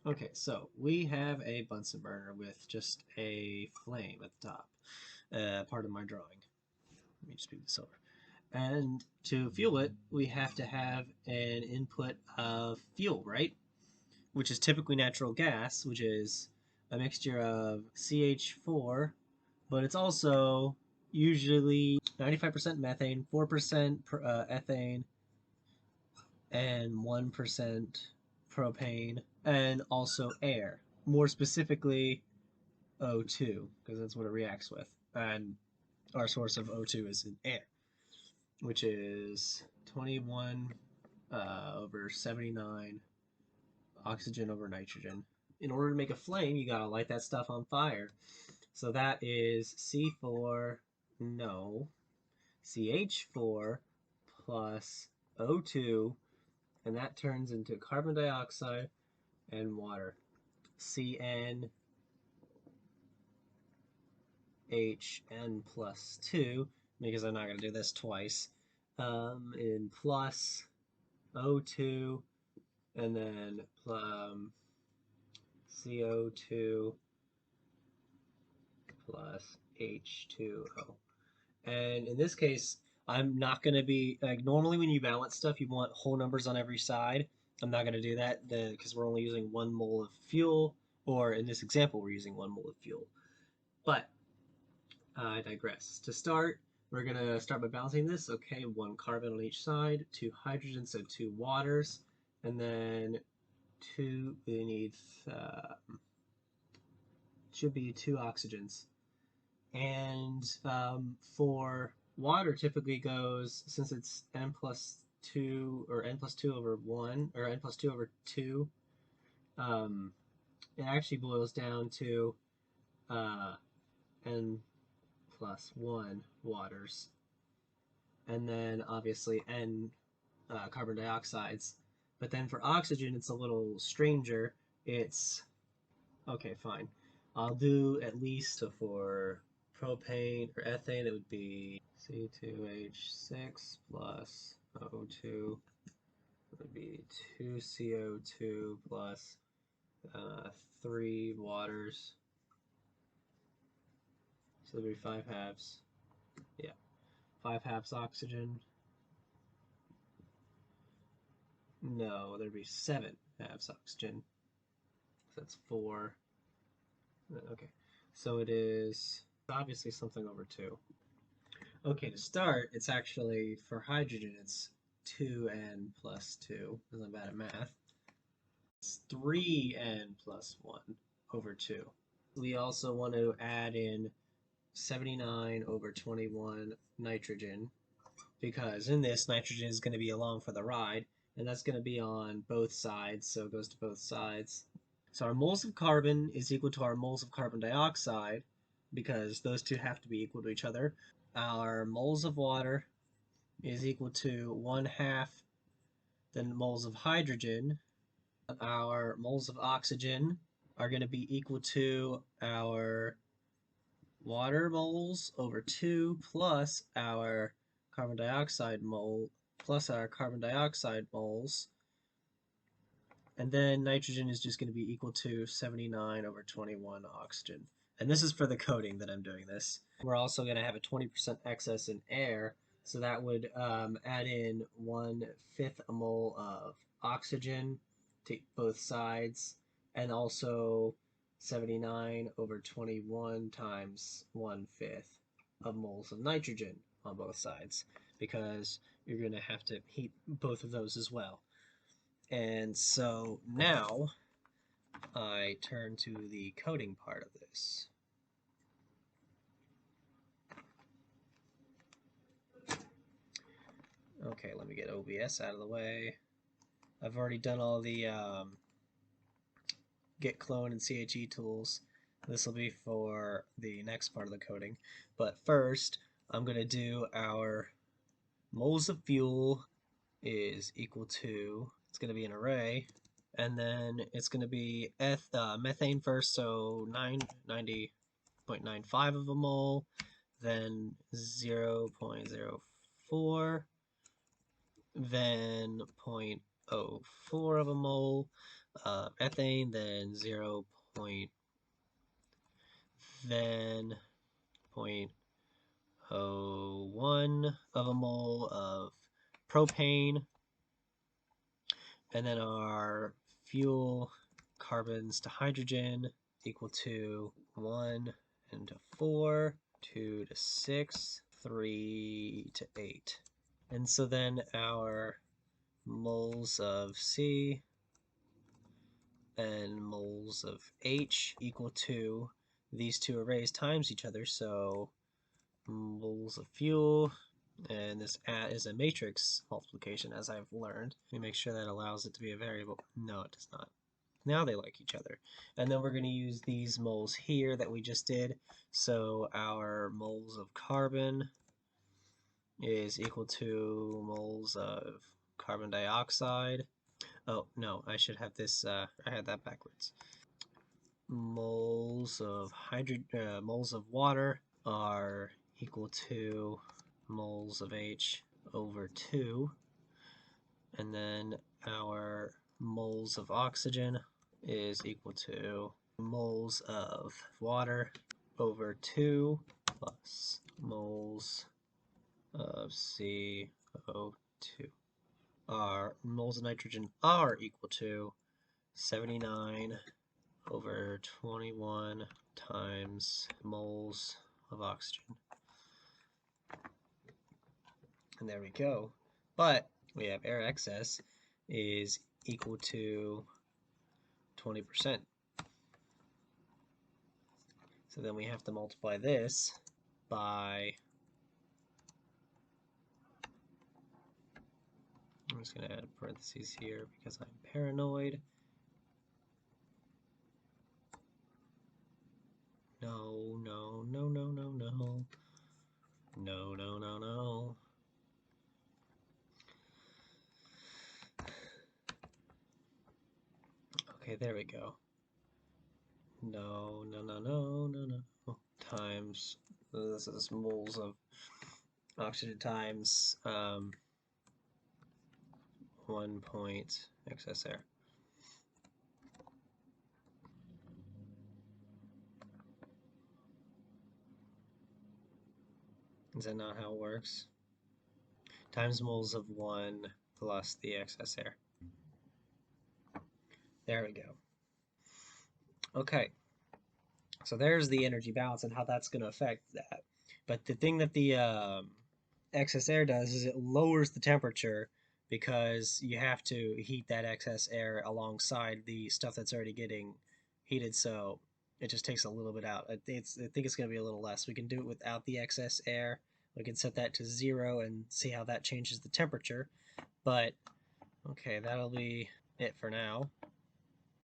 Okay, so we have a Bunsen burner with just a flame at the top, part of my drawing. Let me just move this over. And to fuel it, we have to have an input of fuel, right? Which is typically natural gas, which is a mixture of CH4, but it's also usually 95% methane, 4% ethane, and 1% propane, and also air. More specifically, O2, because that's what it reacts with. And our source of O2 is in air, which is 21 over 79 oxygen over nitrogen. In order to make a flame, you gotta light that stuff on fire. So that is C4, no, CH4 plus O2, and that turns into carbon dioxide and water. CnHn plus 2, because I'm not going to do this twice, in plus O2, and then CO2 plus H2O. And in this case, I'm not going to be, like, normally when you balance stuff, you want whole numbers on every side. I'm not going to do that because we're only using 1 mole of fuel, or in this example, we're using 1 mole of fuel. But I digress. To start, we're going to start by balancing this. Okay, 1 carbon on each side, 2 hydrogen, so 2 waters, and then we need, should be 2 oxygens. And for water typically goes, since it's n plus 2 or n plus 2 over 1 or n plus 2 over 2, it actually boils down to n plus 1 waters, and then obviously n carbon dioxides. But then for oxygen, it's a little stranger. It's, okay, fine. I'll do at least, so for propane or ethane, it would be C2H6 plus O2 would be 2 CO2 plus 3 waters. So there'd be 5 halves. Yeah, 5 halves oxygen. No, there'd be 7 halves oxygen. So that's 4. Okay, so it is obviously something over 2. Okay, to start, it's actually, for hydrogen, it's 2n plus 2, because I'm bad at math. It's 3n plus 1 over 2. We also want to add in 79 over 21 nitrogen, because in this, nitrogen is going to be along for the ride, and that's going to be on both sides, so it goes to both sides. So our moles of carbon is equal to our moles of carbon dioxide, because those two have to be equal to each other. Our moles of water is equal to 1/2 the moles of hydrogen. Our moles of oxygen are going to be equal to our water moles over 2 plus our carbon dioxide mole plus our carbon dioxide moles. And then nitrogen is just going to be equal to 79 over 21 oxygen. And this is for the coating that I'm doing this. We're also going to have a 20% excess in air, so that would add in 1/5 a mole of oxygen to both sides, and also 79 over 21 times 1/5 of moles of nitrogen on both sides, because you're going to have to heat both of those as well. And so now I turn to the coding part of this. Okay, let me get OBS out of the way. I've already done all the git clone and CHE tools. This will be for the next part of the coding. But first, I'm going to do our moles of fuel is equal to, it's going to be an array, and then it's going to be methane first, so 90.95 of a mole, then 0.04, then 0.04 of a mole, ethane, then 0. Then 0.01 of a mole of propane, and then our fuel carbons to hydrogen equal to 1 and to 4, 2 to 6, 3 to 8. And so then our moles of C and moles of H equal to these two arrays times each other, so moles of fuel, and this is a matrix multiplication, as I've learned. Let me make sure that allows it to be a variable. No, it does not. Now they like each other. And then we're going to use these moles here that we just did. So our moles of carbon is equal to moles of carbon dioxide. Oh, no, I should have this, I had that backwards. Moles of moles of water are equal to moles of H over 2. And then our moles of oxygen is equal to moles of water over 2 plus moles of CO2. Our moles of nitrogen are equal to 79 over 21 times moles of oxygen. And there we go. But we have air excess is equal to 20%. So then we have to multiply this by, I'm just going to add parentheses here because I'm paranoid. No, no, no, no, no, no. No, no, no, no. Okay, there we go. No, no, no, no, no, no. Times, this is moles of oxygen times 1 point excess air. Is that not how it works? Times moles of 1 plus the excess air. There we go. Okay, so there's the energy balance and how that's going to affect that. But the thing that the excess air does is it lowers the temperature because you have to heat that excess air alongside the stuff that's already getting heated, so it just takes a little bit out. I think it's going to be a little less. We can do it without the excess air. We can set that to 0 and see how that changes the temperature. But okay, that'll be it for now.